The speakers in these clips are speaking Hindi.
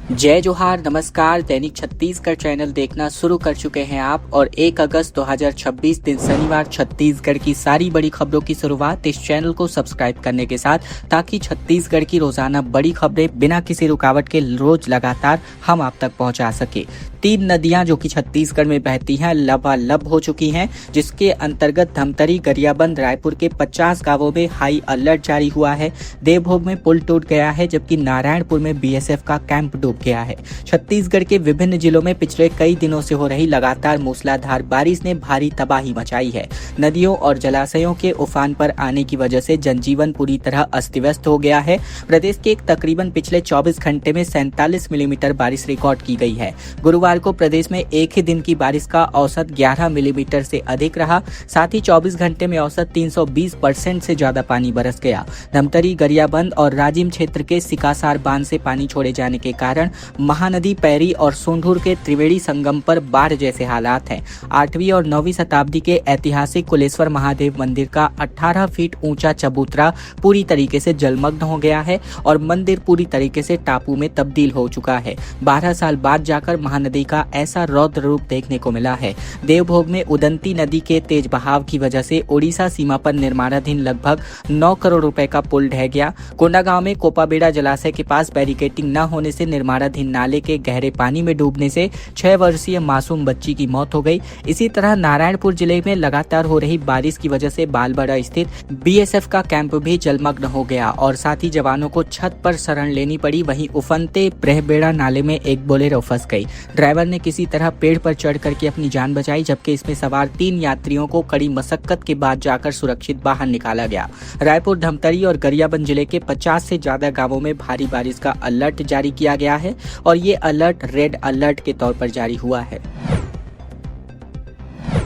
जय जोहार, नमस्कार। दैनिक छत्तीसगढ़ चैनल देखना शुरू कर चुके हैं आप और 1 अगस्त 2026 दिन शनिवार छत्तीसगढ़ की सारी बड़ी खबरों की शुरुआत इस चैनल को सब्सक्राइब करने के साथ, ताकि छत्तीसगढ़ की रोजाना बड़ी खबरें बिना किसी रुकावट के रोज लगातार हम आप तक पहुंचा सके। 3 नदियां जो कि छत्तीसगढ़ में बहती हैं लबालब हो चुकी हैं, जिसके अंतर्गत धमतरी, गरियाबंद, रायपुर के 50 गांवों में हाई अलर्ट जारी हुआ है। देवभोग में पुल टूट गया है, जबकि नारायणपुर में बीएसएफ का कैंप डूब गया है। छत्तीसगढ़ के विभिन्न जिलों में पिछले कई दिनों से हो रही लगातार मूसलाधार बारिश ने भारी तबाही मचाई है। नदियों और जलाशयों के उफान पर आने की वजह से जनजीवन पूरी तरह अस्त व्यस्त हो गया है। प्रदेश के तकरीबन पिछले 24 घंटे में 47 मिलीमीटर बारिश रिकॉर्ड की गई है। गुरुवार को प्रदेश में एक ही दिन की बारिश का औसत 11 मिलीमीटर से अधिक रहा। साथ ही 24 घंटे में औसत 320% से ज्यादा पानी बरस गया। धमतरी, गरियाबंद और राजिम क्षेत्र के सिकासार बांध से पानी छोड़े जाने के कारण महानदी पैरी और सोंढूर के त्रिवेणी संगम पर बाढ़ जैसे हालात हैं। 8वीं और 9वीं शताब्दी के ऐतिहासिक कुलेश्वर महादेव मंदिर का 18 फीट ऊंचा चबूतरा पूरी तरीके से जलमग्न हो गया है और मंदिर पूरी तरीके से टापू में तब्दील हो चुका है। 12 साल बाद जाकर महानदी का ऐसा रौद्र रूप देखने को मिला है। देवभोग में उदंती नदी के तेज बहाव की वजह से ओडिशा सीमा पर निर्माणाधीन लगभग 9 करोड़ रुपए का पुल ढह गया। कोंडागांव में कोपाबेड़ा जलाशय के पास बैरिकेटिंग न होने से निर्माणाधीन नाले के गहरे पानी में डूबने से 6 वर्षीय मासूम बच्ची की मौत हो गई। इसी तरह नारायणपुर जिले में लगातार हो रही बारिश की वजह से बालबड़ा स्थित बीएसएफ का कैंप भी जलमग्न हो गया और साथ ही जवानों को छत पर शरण लेनी पड़ी। वहीं उफनते ब्रहबेड़ा नाले में एक बोलेरो फंस गई। ड्राइवर ने किसी तरह पेड़ पर चढ़ करके अपनी जान बचाई, जबकि इसमें सवार 3 यात्रियों को कड़ी मशक्कत के बाद जाकर सुरक्षित बाहर निकाला गया। रायपुर, धमतरी और गरियाबंद जिले के 50 से ज्यादा गांवों में भारी बारिश का अलर्ट जारी किया गया है और ये अलर्ट रेड अलर्ट के तौर पर जारी हुआ है।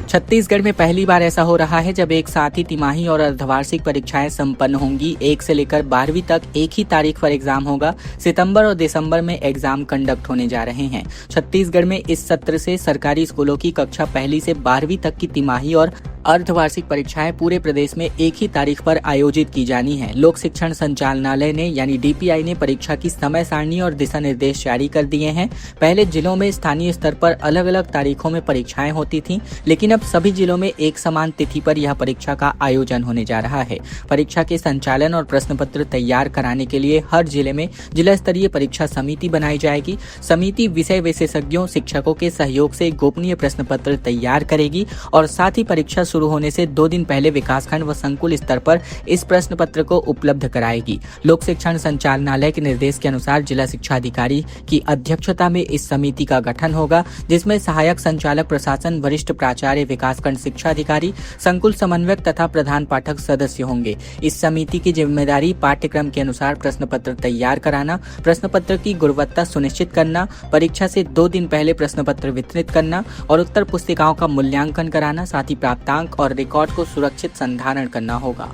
छत्तीसगढ़ में पहली बार ऐसा हो रहा है जब एक साथ ही तिमाही और अर्धवार्षिक परीक्षाएं संपन्न होंगी। 1 से लेकर 12वीं तक एक ही तारीख पर एग्जाम होगा। सितंबर और दिसंबर में एग्जाम कंडक्ट होने जा रहे हैं। छत्तीसगढ़ में इस सत्र से सरकारी स्कूलों की कक्षा 1 से 12वीं तक की तिमाही और अर्धवार्षिक परीक्षाएं पूरे प्रदेश में एक ही तारीख पर आयोजित की जानी है। लोक शिक्षण संचालनालय ने यानी डीपीआई ने परीक्षा की समय सारणी और दिशा निर्देश जारी कर दिए हैं। पहले जिलों में स्थानीय स्तर पर अलग अलग तारीखों में परीक्षाएं होती थीं, लेकिन अब सभी जिलों में एक समान तिथि पर यह परीक्षा का आयोजन होने जा रहा है। परीक्षा के संचालन और प्रश्न पत्र तैयार कराने के लिए हर जिले में जिला स्तरीय परीक्षा समिति बनाई जाएगी। समिति विषय विशेषज्ञों, शिक्षकों के सहयोग से गोपनीय प्रश्न पत्र तैयार करेगी और साथ ही परीक्षा शुरू होने से 2 दिन पहले विकासखंड व संकुल स्तर पर इस प्रश्न पत्र को उपलब्ध कराएगी। लोक शिक्षण संचालनालय के निर्देश के अनुसार जिला शिक्षा अधिकारी की अध्यक्षता में इस समिति का गठन होगा, जिसमें सहायक संचालक प्रशासन, वरिष्ठ प्राचार्य, विकासखंड शिक्षा अधिकारी, संकुल समन्वयक तथा प्रधान पाठक सदस्य होंगे। इस समिति की जिम्मेदारी पाठ्यक्रम के अनुसार प्रश्न पत्र तैयार कराना, प्रश्न पत्र की गुणवत्ता सुनिश्चित करना, परीक्षा से 2 दिन पहले प्रश्न पत्र वितरित करना और उत्तर पुस्तिकाओं का मूल्यांकन कराना, साथ ही प्राप्तांक और रिकॉर्ड को सुरक्षित संधारण करना होगा।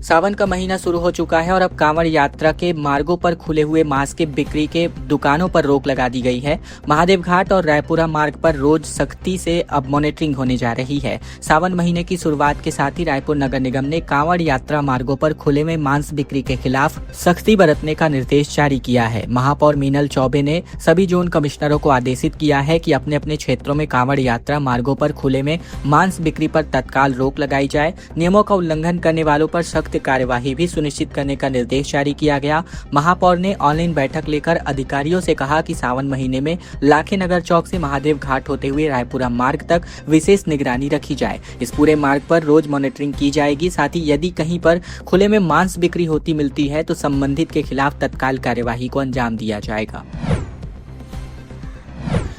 सावन का महीना शुरू हो चुका है और अब कांवड़ यात्रा के मार्गों पर खुले हुए मांस के बिक्री के दुकानों पर रोक लगा दी गई है। महादेव घाट और रायपुरा मार्ग पर रोज सख्ती से अब मॉनिटरिंग होने जा रही है। सावन महीने की शुरुआत के साथ ही रायपुर नगर निगम ने कांवड़ यात्रा मार्गों पर खुले में मांस बिक्री के खिलाफ सख्ती बरतने का निर्देश जारी किया है। महापौर मीनल चौबे ने सभी जोन कमिश्नरों को आदेशित किया है कि अपने अपने क्षेत्रों में कांवड़ यात्रा मार्गों पर खुले में मांस बिक्री पर तत्काल रोक लगाई जाए। नियमों का उल्लंघन करने वालों पर सख्त कार्यवाही भी सुनिश्चित करने का निर्देश जारी किया गया। महापौर ने ऑनलाइन बैठक लेकर अधिकारियों से कहा कि सावन महीने में लाखे नगर चौक से महादेव घाट होते हुए रायपुरा मार्ग तक विशेष निगरानी रखी जाए। इस पूरे मार्ग पर रोज मॉनिटरिंग की जाएगी। साथ ही यदि कहीं पर खुले में मांस बिक्री होती मिलती है तो संबंधित के खिलाफ तत्काल कार्यवाही को अंजाम दिया जाएगा।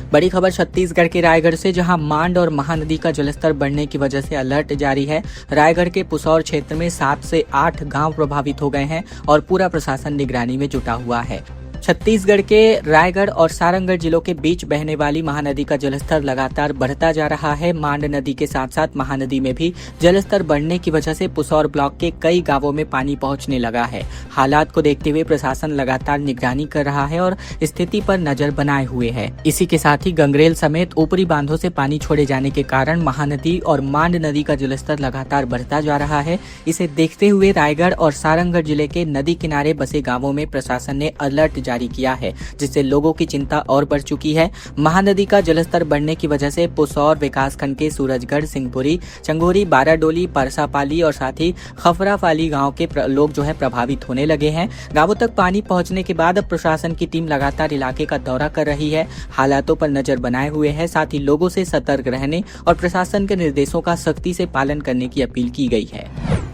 बड़ी खबर छत्तीसगढ़ के रायगढ़ से, जहां मांड और महानदी का जलस्तर बढ़ने की वजह से अलर्ट जारी है। रायगढ़ के पुसौर क्षेत्र में 7 से 8 गांव प्रभावित हो गए हैं और पूरा प्रशासन निगरानी में जुटा हुआ है। छत्तीसगढ़ के रायगढ़ और सारंगढ़ जिलों के बीच बहने वाली महानदी का जलस्तर लगातार बढ़ता जा रहा है। मांड नदी के साथ साथ महानदी में भी जलस्तर बढ़ने की वजह से पुसौर ब्लॉक के कई गांवों में पानी पहुंचने लगा है। हालात को देखते हुए प्रशासन लगातार निगरानी कर रहा है और स्थिति पर नजर बनाए हुए है। इसी के साथ ही गंगरेल समेत ऊपरी बांधों से पानी छोड़े जाने के कारण महानदी और मांड नदी का जलस्तर लगातार बढ़ता जा रहा है। इसे देखते हुए रायगढ़ और सारंगढ़ जिले के नदी किनारे बसे गांवों में प्रशासन ने अलर्ट जारी किया है, जिससे लोगों की चिंता और बढ़ चुकी है। महानदी का जलस्तर बढ़ने की वजह से पुसौर विकासखंड के सूरजगढ़, सिंहपुरी, चंगोरी, बाराडोली, परसापाली और साथ ही खफरापाली गांव के लोग जो है प्रभावित होने लगे हैं। गांवों तक पानी पहुंचने के बाद अब प्रशासन की टीम लगातार इलाके का दौरा कर रही है, हालातों पर नजर बनाए हुए है। साथ ही लोगों से सतर्क रहने और प्रशासन के निर्देशों का सख्ती से पालन करने की अपील की गई है।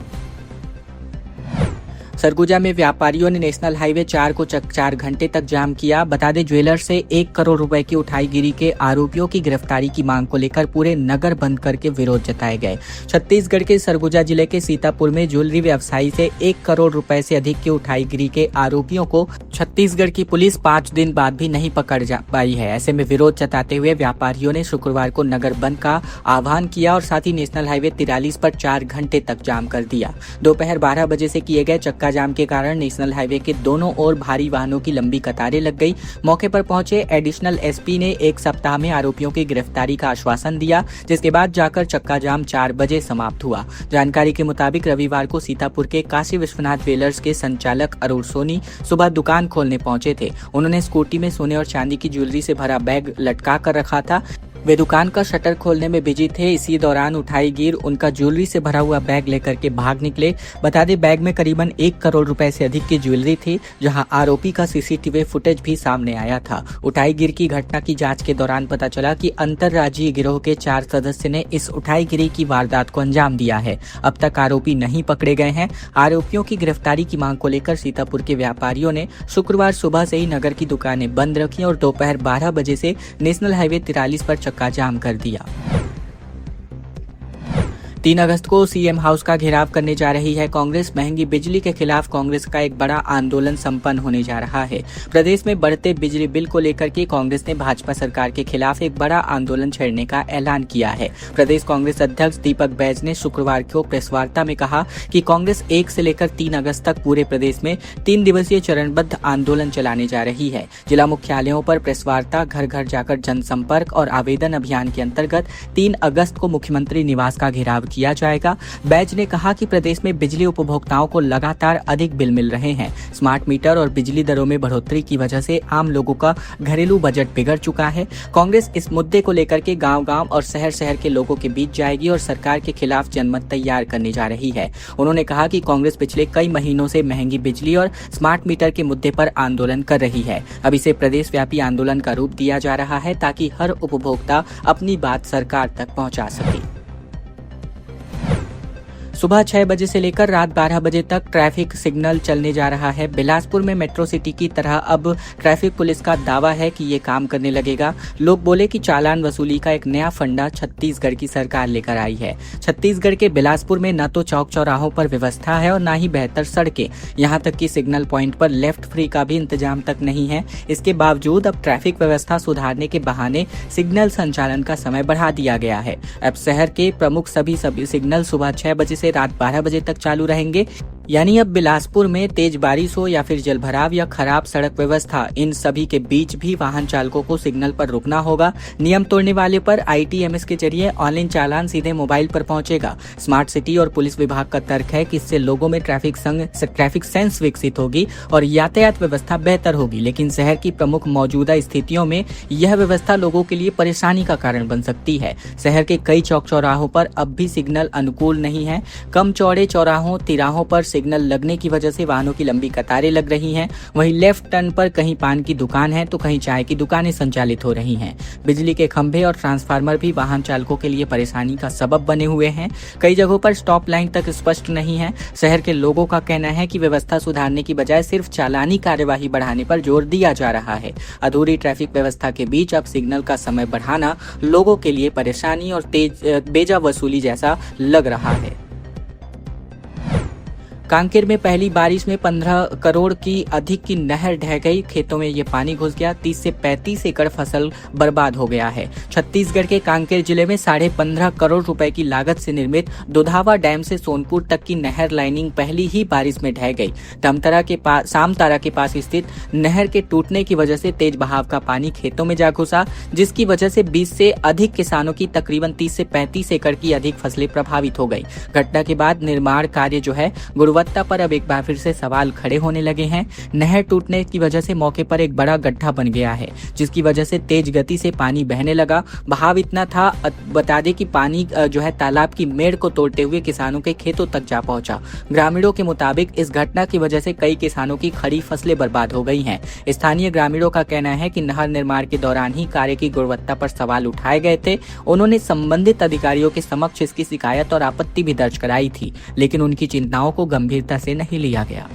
सरगुजा में व्यापारियों ने नेशनल हाईवे 4 को 4 घंटे तक जाम किया। बता दें, ज्वेलर से 1 करोड़ रुपए की उठाईगिरी के आरोपियों की गिरफ्तारी की मांग को लेकर पूरे नगर बंद करके विरोध जताए गए। छत्तीसगढ़ के सरगुजा जिले के सीतापुर में ज्वेलरी व्यवसायी से 1 करोड़ रुपए से अधिक की उठाईगिरी के आरोपियों को छत्तीसगढ़ की पुलिस 5 दिन बाद भी नहीं पकड़ पाई है। ऐसे में विरोध जताते हुए व्यापारियों ने शुक्रवार को नगर बंद का आह्वान किया और साथ ही नेशनल हाईवे 43 पर 4 घंटे तक जाम कर दिया। दोपहर 12 बजे से किए गए चक्का जाम के कारण नेशनल हाईवे के दोनों ओर भारी वाहनों की लंबी कतारें लग गई। मौके पर पहुंचे एडिशनल एसपी ने 1 सप्ताह में आरोपियों की गिरफ्तारी का आश्वासन दिया, जिसके बाद जाकर चक्का जाम 4 बजे समाप्त हुआ। जानकारी के मुताबिक रविवार को सीतापुर के काशी विश्वनाथ ज्वेलर्स के संचालक अरुण सोनी सुबह दुकान खोलने पहुंचे थे। उन्होंने स्कूटी में सोने और चांदी की ज्वेलरी से भरा बैग लटका कर रखा था। वे दुकान का शटर खोलने में बिजी थे। इसी दौरान उठाईगीर उनका ज्वेलरी से भरा हुआ बैग लेकर के भाग निकले। बता दें, बैग में करीबन 1 करोड़ रुपए से अधिक की ज्वेलरी थी, जहां आरोपी का सीसीटीवी फुटेज भी सामने आया था। उठाईगीर की घटना की जांच के दौरान पता चला कि अंतर्राज्यीय गिरोह के 4 सदस्य ने इस उठाईगिरी की वारदात को अंजाम दिया है। अब तक आरोपी नहीं पकड़े गए हैं। आरोपियों की गिरफ्तारी की मांग को लेकर सीतापुर के व्यापारियों ने शुक्रवार सुबह से ही नगर की दुकानें बंद रखी और दोपहर 12 बजे से नेशनल हाईवे 43 पर का जाम कर दिया। 3 अगस्त को सीएम हाउस का घेराव करने जा रही है कांग्रेस। महंगी बिजली के खिलाफ कांग्रेस का एक बड़ा आंदोलन संपन्न होने जा रहा है। प्रदेश में बढ़ते बिजली बिल को लेकर के कांग्रेस ने भाजपा सरकार के खिलाफ एक बड़ा आंदोलन छेड़ने का ऐलान किया है। प्रदेश कांग्रेस अध्यक्ष दीपक बैज ने शुक्रवार को प्रेस वार्ता में कहा कि कांग्रेस 1 से लेकर 3 अगस्त तक पूरे प्रदेश में 3 दिवसीय चरणबद्ध आंदोलन चलाने जा रही है। जिला मुख्यालयों पर प्रेस वार्ता, घर घर जाकर जनसंपर्क और आवेदन अभियान के अंतर्गत 3 अगस्त को मुख्यमंत्री निवास का घेराव किया जाएगा। बैज ने कहा कि प्रदेश में बिजली उपभोक्ताओं को लगातार अधिक बिल मिल रहे हैं। स्मार्ट मीटर और बिजली दरों में बढ़ोतरी की वजह से आम लोगों का घरेलू बजट बिगड़ चुका है। कांग्रेस इस मुद्दे को लेकर के गांव-गांव और शहर-शहर के लोगों के बीच जाएगी और सरकार के खिलाफ जनमत तैयार करने जा रही है। उन्होंने कहा कि कांग्रेस पिछले कई महीनों से महंगी बिजली और स्मार्ट मीटर के मुद्दे पर आंदोलन कर रही है। अब इसे प्रदेश व्यापी आंदोलन का रूप दिया जा रहा है, ताकि हर उपभोक्ता अपनी बात सरकार तक पहुंचा सके। सुबह 6 बजे से लेकर रात 12 बजे तक ट्रैफिक सिग्नल चलने जा रहा है। बिलासपुर में मेट्रो सिटी की तरह अब ट्रैफिक पुलिस का दावा है कि ये काम करने लगेगा। लोग बोले कि चालान वसूली का एक नया फंडा छत्तीसगढ़ की सरकार लेकर आई है। छत्तीसगढ़ के बिलासपुर में न तो चौक चौराहों पर व्यवस्था है और न ही बेहतर सड़कें, यहाँ तक कि सिग्नल पॉइंट पर लेफ्ट फ्री का भी इंतजाम तक नहीं है। इसके बावजूद अब ट्रैफिक व्यवस्था सुधारने के बहाने सिग्नल संचालन का समय बढ़ा दिया गया है। अब शहर के प्रमुख सभी सिग्नल सुबह 6 बजे से रात 12 बजे तक चालू रहेंगे। यानी अब बिलासपुर में तेज बारिश हो या फिर जलभराव या खराब सड़क व्यवस्था, इन सभी के बीच भी वाहन चालकों को सिग्नल पर रुकना होगा। नियम तोड़ने वाले पर ITMS के जरिए ऑनलाइन चालान सीधे मोबाइल पर पहुंचेगा। स्मार्ट सिटी और पुलिस विभाग का तर्क है कि इससे लोगों में ट्रैफिक सेंस विकसित होगी और यातायात व्यवस्था बेहतर होगी। लेकिन शहर की प्रमुख मौजूदा स्थितियों में यह व्यवस्था लोगों के लिए परेशानी का कारण बन सकती है। शहर के कई चौक चौराहों पर अब भी सिग्नल अनुकूल नहीं है। कम चौड़े चौराहों, तिराहों पर सिग्नल लगने की वजह से वाहनों की लंबी कतारें लग रही हैं। वहीं लेफ्ट टर्न पर कहीं पान की दुकान है तो कहीं चाय की दुकानें संचालित हो रही हैं। बिजली के खंभे और ट्रांसफार्मर भी वाहन चालकों के लिए परेशानी का सबब बने हुए हैं। कई जगहों पर स्टॉप लाइन तक स्पष्ट नहीं है। शहर के लोगों का कहना है कि व्यवस्था सुधारने की बजाय सिर्फ चालानी कार्यवाही बढ़ाने पर जोर दिया जा रहा है। अधूरी ट्रैफिक व्यवस्था के बीच अब सिग्नल का समय बढ़ाना लोगों के लिए परेशानी और बेजा वसूली जैसा लग रहा है। कांकेर में पहली बारिश में 15 करोड़ की अधिक की नहर ढह गई, खेतों में ये पानी घुस गया, 30 से 35 एकड़ फसल बर्बाद हो गया है। छत्तीसगढ़ के कांकेर जिले में 15.5 करोड़ रुपए की लागत से निर्मित दुधावा डैम से सोनपुर तक की नहर लाइनिंग पहली ही बारिश में ढह गई। सामतारा के पास स्थित नहर के टूटने की वजह से तेज बहाव का पानी खेतों में जा घुसा, जिसकी वजह से 20 से अधिक किसानों की तकरीबन 30 से 35 एकड़ की अधिक फसलें प्रभावित हो गई। घटना के बाद निर्माण कार्य जो है गुणवत्ता पर अब एक बार फिर से सवाल खड़े होने लगे हैं। नहर टूटने की वजह से मौके पर एक बड़ा गड्ढा बन गया है, जिसकी वजह से तेज गति से पानी बहने लगा। बहाव इतना था, बता दें कि पानी जो है तालाब की मेड़ को तोड़ते हुए किसानों के खेतों तक जा पहुंचा। ग्रामीणों के मुताबिक इस घटना की वजह से कई किसानों की खड़ी फसलें बर्बाद हो गई हैं। स्थानीय ग्रामीणों का कहना है कि नहर निर्माण के दौरान ही कार्य की गुणवत्ता पर सवाल उठाए गए थे। उन्होंने संबंधित अधिकारियों के समक्ष इसकी शिकायत और आपत्ति भी दर्ज कराई थी, लेकिन उनकी चिंताओं को गंभीरता से नहीं लिया गया।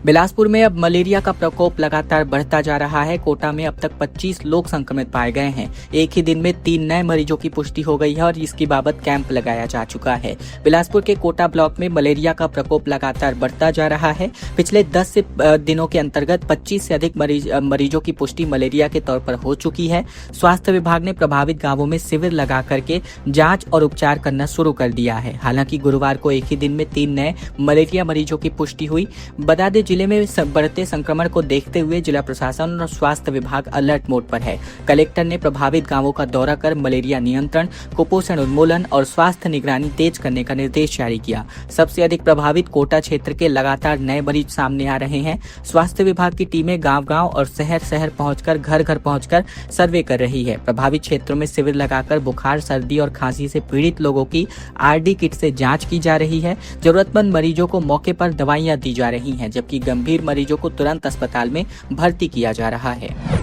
बिलासपुर में अब मलेरिया का प्रकोप लगातार बढ़ता जा रहा है। कोटा में अब तक 25 लोग संक्रमित पाए गए हैं। एक ही दिन में 3 नए मरीजों की पुष्टि हो गई है और इसकी बाबत कैंप लगाया जा चुका है। बिलासपुर के कोटा ब्लॉक में मलेरिया का प्रकोप लगातार बढ़ता जा रहा है। पिछले 10 दिनों के अंतर्गत 25 से अधिक मरीजों की पुष्टि मलेरिया के तौर पर हो चुकी है। स्वास्थ्य विभाग ने प्रभावित गाँवों में शिविर लगा करके जाँच और उपचार करना शुरू कर दिया है। हालांकि गुरुवार को एक ही दिन में 3 नए मलेरिया मरीजों की पुष्टि हुई। बता दें, जिले में बढ़ते संक्रमण को देखते हुए जिला प्रशासन और स्वास्थ्य विभाग अलर्ट मोड पर है। कलेक्टर ने प्रभावित गांवों का दौरा कर मलेरिया नियंत्रण, कुपोषण उन्मूलन और स्वास्थ्य निगरानी तेज करने का निर्देश जारी किया। सबसे अधिक प्रभावित कोटा क्षेत्र के लगातार नए मरीज सामने आ रहे हैं। स्वास्थ्य विभाग की टीमें गांव-गांव और शहर-शहर पहुंचकर घर-घर पहुंचकर सर्वे कर रही है। प्रभावित क्षेत्रों में शिविर लगाकर बुखार, सर्दी और खांसी से पीड़ित लोगों की आरडी किट से जांच की जा रही है। जरूरतमंद मरीजों को मौके पर दवाइयां दी जा रही हैं, जबकि गंभीर मरीजों को तुरंत अस्पताल में भर्ती किया जा रहा है।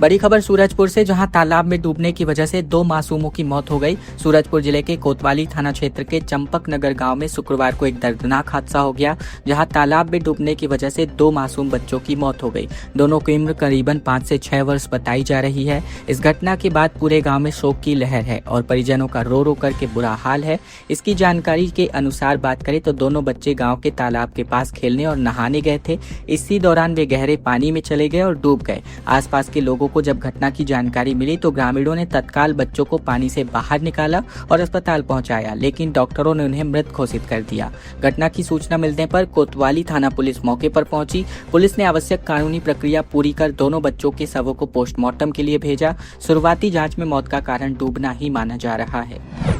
बड़ी खबर सूरजपुर से, जहां तालाब में डूबने की वजह से 2 मासूमों की मौत हो गई। सूरजपुर जिले के कोतवाली थाना क्षेत्र के चंपक नगर गांव में शुक्रवार को एक दर्दनाक हादसा हो गया, जहां तालाब में डूबने की वजह से 2 मासूम बच्चों की मौत हो गई। दोनों की उम्र करीबन 5 से 6 वर्ष बताई जा रही है। इस घटना के बाद पूरे गाँव में शोक की लहर है और परिजनों का रो रो करके बुरा हाल है। इसकी जानकारी के अनुसार बात करें तो दोनों बच्चे गाँव के तालाब के पास खेलने और नहाने गए थे। इसी दौरान वे गहरे पानी में चले गए और डूब गए। आसपास के लोगों को जब घटना की जानकारी मिली तो ग्रामीणों ने तत्काल बच्चों को पानी से बाहर निकाला और अस्पताल पहुंचाया, लेकिन डॉक्टरों ने उन्हें मृत घोषित कर दिया। घटना की सूचना मिलने पर कोतवाली थाना पुलिस मौके पर पहुंची। पुलिस ने आवश्यक कानूनी प्रक्रिया पूरी कर दोनों बच्चों के शवों को पोस्टमार्टम के लिए भेजा। शुरुआती जांच में मौत का कारण डूबना ही माना जा रहा है।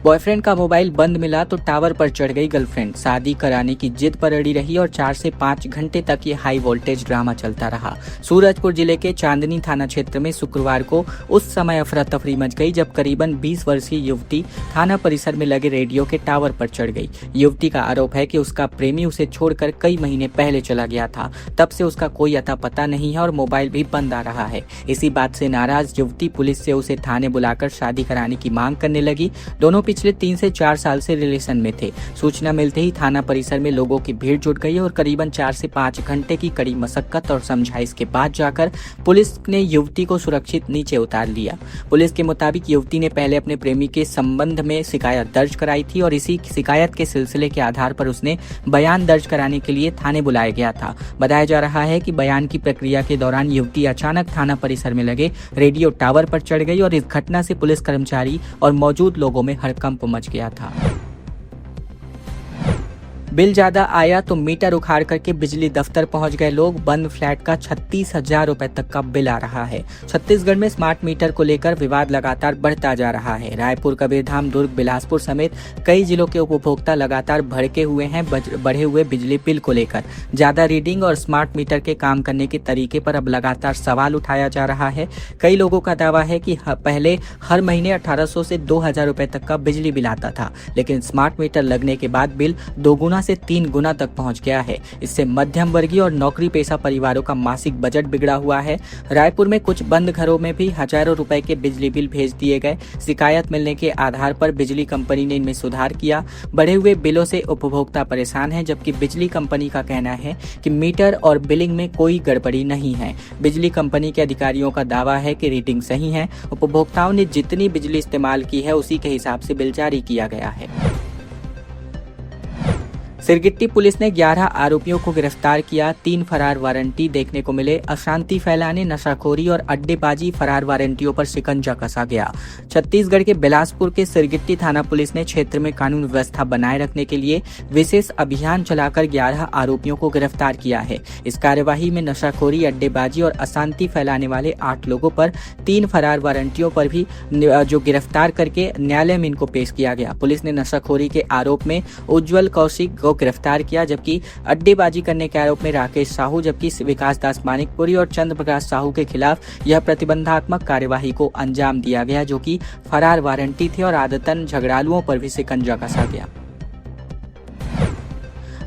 बॉयफ्रेंड का मोबाइल बंद मिला तो टावर पर चढ़ गई गर्लफ्रेंड। शादी कराने की जिद पर अड़ी रही और 4 से 5 घंटे तक ये हाई वोल्टेज ड्रामा चलता रहा। सूरजपुर जिले के चांदनी थाना क्षेत्र में शुक्रवार को उस समय अफरा तफरी मच गई जब करीबन 20 वर्षीय युवती थाना परिसर में लगे रेडियो के टावर पर चढ़ गई। युवती का आरोप है कि उसका प्रेमी उसे छोड़कर कई महीने पहले चला गया था। तब से उसका कोई अता पता नहीं है और मोबाइल भी बंद आ रहा है। इसी बात से नाराज युवती पुलिस से उसे थाने बुलाकर शादी कराने की मांग करने लगी। दोनों पिछले 3 से 4 साल से रिलेशन में थे। सूचना मिलते ही थाना परिसर में लोगों की भीड़ जुट गई और करीबन 4 से 5 घंटे की कड़ी मशक्कत और समझाइश के बाद जाकर पुलिस ने युवती को सुरक्षित नीचे उतार लिया। पुलिस के मुताबिक युवती ने पहले अपने प्रेमी के संबंध में शिकायत दर्ज कराई थी और इसी शिकायत के सिलसिले के आधार पर उसने बयान दर्ज कराने के लिए थाने बुलाया गया था। बताया जा रहा है कि बयान की प्रक्रिया के दौरान युवती अचानक थाना परिसर में लगे रेडियो टावर पर चढ़ गई और इस घटना से पुलिस कर्मचारी और मौजूद लोगों में हड़कंप मच गया था। बिल ज्यादा आया तो मीटर उखाड़ करके बिजली दफ्तर पहुंच गए लोग। बंद फ्लैट का 36,000 रुपए तक का बिल आ रहा है। छत्तीसगढ़ में स्मार्ट मीटर को लेकर विवाद लगातार बढ़ता जा रहा है। रायपुर, कबीरधाम, दुर्ग, बिलासपुर समेत कई जिलों के उपभोक्ता लगातार भड़के हुए हैं बढ़े हुए बिजली बिल को लेकर। ज्यादा रीडिंग और स्मार्ट मीटर के काम करने के तरीके पर अब लगातार सवाल उठाया जा रहा है। कई लोगों का दावा है कि पहले हर महीने 1800 से 2000 रुपए तक का बिजली बिल आता था, लेकिन स्मार्ट मीटर लगने के बाद बिल दोगुना से 3 गुना तक पहुंच गया है। इससे मध्यम वर्गीय और नौकरी पेशा परिवारों का मासिक बजट बिगड़ा हुआ है। रायपुर में कुछ बंद घरों में भी हजारों रुपए के बिजली बिल भेज दिए गए। शिकायत मिलने के आधार पर बिजली कंपनी ने इनमें सुधार किया। बढ़े हुए बिलों से उपभोक्ता परेशान है, जबकि बिजली कंपनी का कहना है कि मीटर और बिलिंग में कोई गड़बड़ी नहीं है। बिजली कंपनी के अधिकारियों का दावा है कि रीडिंग सही है। उपभोक्ताओं ने जितनी बिजली इस्तेमाल की है उसी के हिसाब से बिल जारी किया गया है। सिरगिट्टी पुलिस ने 11 आरोपियों को गिरफ्तार किया। 3 फरार वारंटी देखने को मिले। अशांति फैलाने, नशाखोरी और अड्डेबाजी फरार वारंटियों पर शिकंजा कसा गया। छत्तीसगढ़ के बिलासपुर के सिरगिट्टी थाना पुलिस ने क्षेत्र में कानून व्यवस्था बनाए रखने के लिए विशेष अभियान चलाकर 11 आरोपियों को गिरफ्तार किया है। इस कार्यवाही में नशाखोरी, अड्डेबाजी और अशांति फैलाने वाले 8 लोगों पर 3 फरार वारंटियों पर भी जो गिरफ्तार करके न्यायालय में इनको पेश किया गया। पुलिस ने नशाखोरी के आरोप में उज्जवल कौशिक को गिरफ्तार किया, जबकि अड्डेबाजी करने के आरोप में राकेश साहू, जबकि विकास दास मानिकपुरी और चंद्र प्रकाश साहू के खिलाफ यह प्रतिबंधात्मक कार्यवाही को अंजाम दिया गया, जो कि फरार वारंटी थे और आदतन झगड़ालुओं पर भी शिकंजा कसा गया।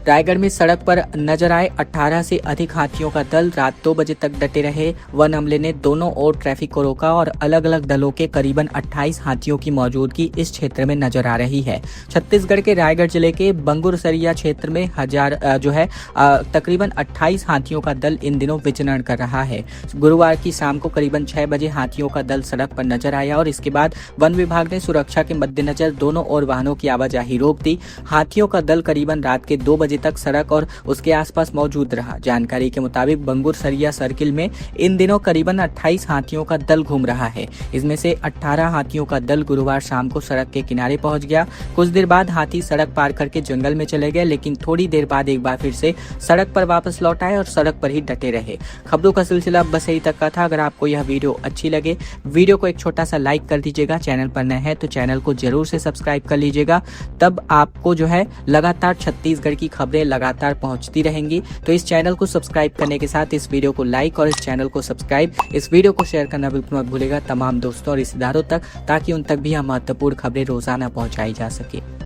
रायगढ़ में सड़क पर नजर आए 18 से अधिक हाथियों का दल। रात 2 बजे तक डटे रहे। वन अमले ने दोनों ओर ट्रैफिक को रोका और अलग अलग दलों के करीबन 28 हाथियों की मौजूदगी इस क्षेत्र में नजर आ रही है। छत्तीसगढ़ के रायगढ़ जिले के बंगुरसरिया क्षेत्र में तकरीबन 28 हाथियों का दल इन दिनों विचरण कर रहा है। गुरुवार की शाम को करीबन 6 बजे हाथियों का दल सड़क पर नजर आया और इसके बाद वन विभाग ने सुरक्षा के मद्देनजर दोनों ओर वाहनों की आवाजाही रोक दी। हाथियों का दल करीबन रात के 2 बजे तक सड़क और उसके आसपास मौजूद रहा। जानकारी के मुताबिक बंगुरसरिया सर्किल में इन दिनों करीबन 28 हाथियों का दल घूम रहा है। इसमें से 18 हाथियों का दल गुरुवार शाम को सड़क के किनारे पहुंच गया। कुछ देर बाद हाथी सड़क पार करके जंगल में चले गए, लेकिन थोड़ी देर बाद एक बार फिर से सड़क पर वापस लौट आए और सड़क पर ही डटे रहे। खबरों का सिलसिला बस यही तक का था। अगर आपको यह वीडियो अच्छी लगे, वीडियो को एक छोटा सा लाइक कर दीजिएगा। चैनल पर नए हैं तो चैनल को जरूर से सब्सक्राइब कर लीजिएगा, तब आपको लगातार छत्तीसगढ़ की खबरें लगातार पहुंचती रहेंगी। तो इस चैनल को सब्सक्राइब करने के साथ इस वीडियो को लाइक और इस चैनल को सब्सक्राइब, इस वीडियो को शेयर करना बिल्कुल मत भूलिएगा तमाम दोस्तों और रिश्तेदारों तक, ताकि उन तक भी यह महत्वपूर्ण खबरें रोजाना पहुंचाई जा सके।